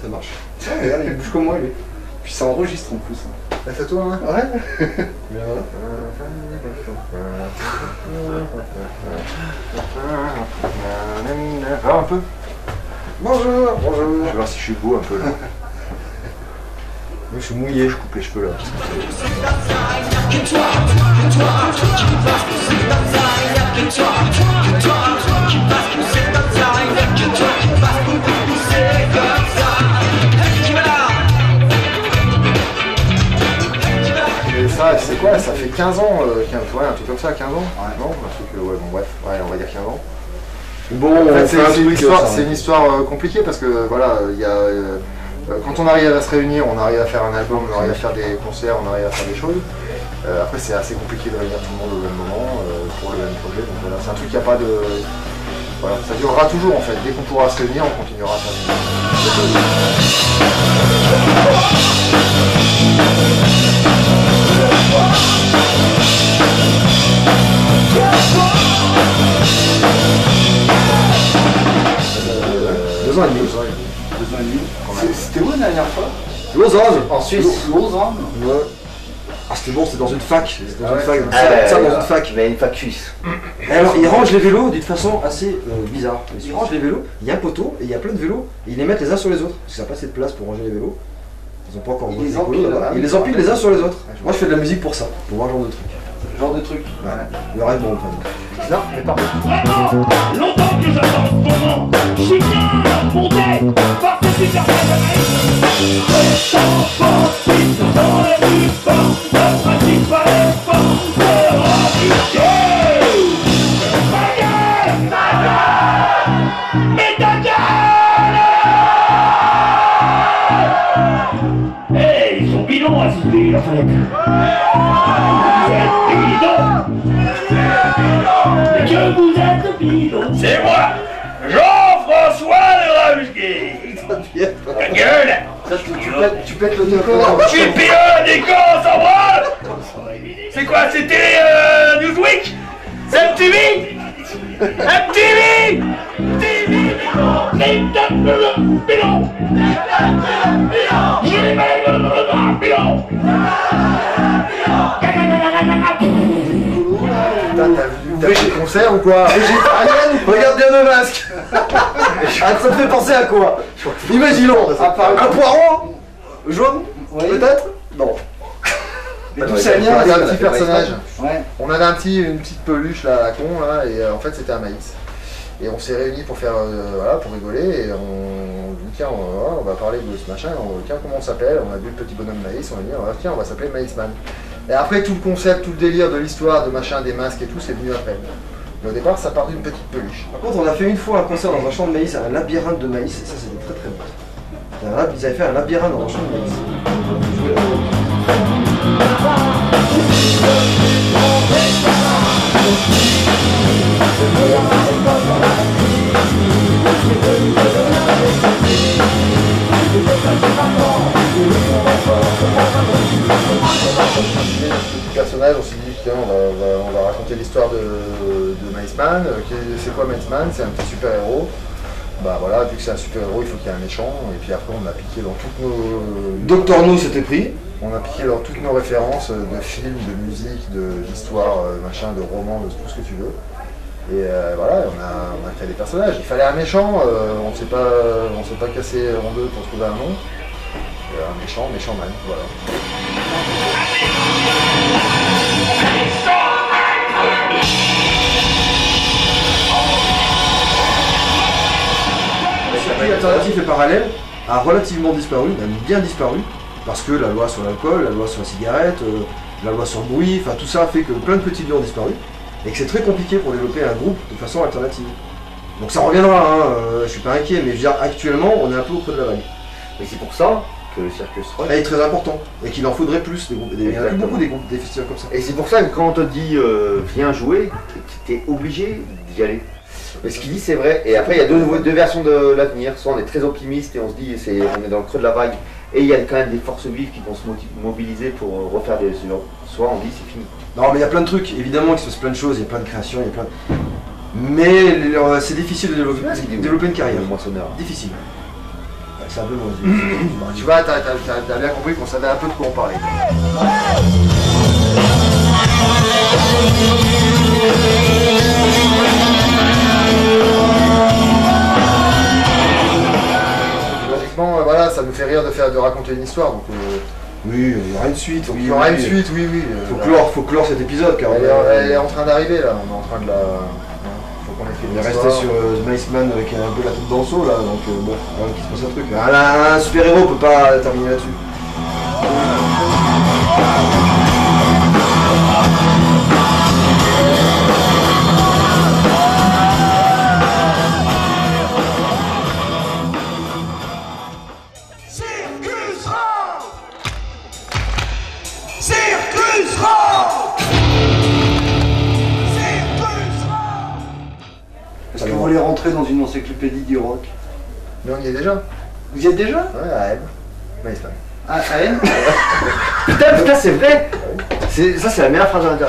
Ça marche. Ouais, regarde, il bouge comme moi lui. Puis ça enregistre en plus. La photo, hein? Ouais. Bien voilà. Ah, un peu. Bonjour, bonjour. Je vais voir si je suis beau un peu là. Moi je suis mouillé. Je coupe les cheveux là. Et ça, c'est quoi? Ça fait 15 ans, ouais, un truc comme ça, 15 ans? Ouais. Non, un truc, ouais, bon bref, ouais, on va dire 15 ans. Bon, En fait, c'est c'est une histoire compliquée parce que voilà, il y a, quand on arrive à se réunir, on arrive à faire un album, on arrive à faire des concerts, on arrive à faire des choses. Après, c'est assez compliqué de réunir tout le monde au même moment pour le même projet. Donc voilà, c'est un truc qui n'a pas de. Voilà, ça durera toujours en fait. Dès qu'on pourra se réunir, on continuera à faire des choses. Deux ans et demi. 2 ans et demi. C'était où la dernière fois? Lausanne. En Suisse. Lausanne. Ouais. Ah c'était bon, c'était dans une fac. C'était dans une fac. Ça, dans une fac. Mais une fac suisse. Et alors, ils rangent les vélos d'une façon assez bizarre. Ils rangent les vélos, il y a un poteau et il y a plein de vélos, et ils les mettent les uns sur les autres. Parce que ça n'a pas assez de place pour ranger les vélos. Ils ont pas encore Ils les empilent, là-bas. ah, Ils les empilent les uns sur les autres. Moi je fais de la musique pour ça, pour voir ce genre de truc. Genre de truc. Ouais. Le rêve bon, enfin. Non, mais pardon. Vraiment, longtemps que j'attends ce moment. Je suis bien monté par cette super dans les rues fortes, le principal effort sera appliqué. Ma gueule, mais ta gueule. Hey, ils sont bidons à ce pays, la fenêtre. Mais que vous êtes bidon. C'est moi, Jean-François de Ramsgay. Ta gueule. Tu pètes le décor. Je suis pire des corps sans bras. C'est quoi, c'était Newsweek? C'est MTV? MTV? TV bidon. Bidon. Je les mets bidon. T'as vu le concert ou quoi? Regarde bien le masque. Ça te fait penser à quoi? Imaginons un poireau jaune, peut-être? Non. Mais d'où ça vient? Il y a un petit personnage. Ouais. On avait une petite peluche là, à la con là, et en fait c'était un maïs. Et on s'est réunis pour faire, voilà, pour rigoler, et on dit tiens, on va parler de ce machin, tiens comment on s'appelle, on a vu le petit bonhomme maïs, on a dit tiens on va s'appeler Maïsman. Et après tout le concept, tout le délire de l'histoire, de machin, des masques et tout, c'est venu après. Mais au départ ça part d'une petite peluche. Par contre, on a fait une fois un concert dans un champ de maïs, un labyrinthe de maïs, et ça c'était très très bon. Ils avaient fait un labyrinthe dans un champ de maïs. Petit personnage, on s'est dit tiens on va raconter l'histoire de Maïsman. C'est quoi Maïsman? C'est un petit super héros. Bah voilà, vu que c'est un super héros, il faut qu'il y ait un méchant, et puis après on a piqué dans toutes nos... Docteur No s'était pris. On a piqué dans toutes nos références de films, de musique, d'histoire, machin, de romans, de tout ce que tu veux. Et voilà, on a créé des personnages. Il fallait un méchant, on s'est pas cassé en deux pour trouver un nom. Un méchant man, voilà. Le circuit alternatif et parallèle a relativement disparu, même bien disparu, parce que la loi sur l'alcool, la loi sur la cigarette, la loi sur le bruit, enfin tout ça fait que plein de petits lieux ont disparu, et que c'est très compliqué pour développer un groupe de façon alternative. Donc ça reviendra, hein, je suis pas inquiet, mais je veux dire, actuellement on est un peu au creux de la vague. Mais c'est pour ça que le Circus Rock Elle est très important, et qu'il en faudrait plus, des groupes, il y en a plus beaucoup des groupes, des festivals comme ça. Et c'est pour ça que quand on te dit viens jouer, t'es obligé d'y aller. Mais ce qu'il dit c'est vrai, et après il y a deux versions de l'avenir, soit on est très optimiste et on se dit on est dans le creux de la vague, et il y a quand même des forces vives qui vont se mobiliser pour refaire des œuvres, soit on dit c'est fini. Non mais il y a plein de trucs, évidemment qu'il se passe plein de choses, il y a plein de créations, il y a plein de... Mais c'est difficile de développer une carrière. Le moissonneur. Difficile. c'est un peu loin. Tu vois, t'as bien compris qu'on savait un peu de quoi on parlait. Logiquement, voilà, ça nous fait rire de raconter une histoire. Donc, Oui, il y aura une suite. il y aura une suite, oui. Faut clore cet épisode car Elle est en train d'arriver là, on est en train de la. Faut qu'on ait fait on est l'histoire. resté sur The Iceman qui a un peu la tête dans le seau là, donc bon, voilà qu'il se passe un truc. Un super-héros peut pas terminer là-dessus. Est-ce que vous voulez rentrer dans une encyclopédie du rock? Mais on y est déjà. Vous y êtes déjà? Ouais, à M. Maïsman. Ah, à N? Putain, c'est vrai. Ça, c'est la meilleure phrase à dire.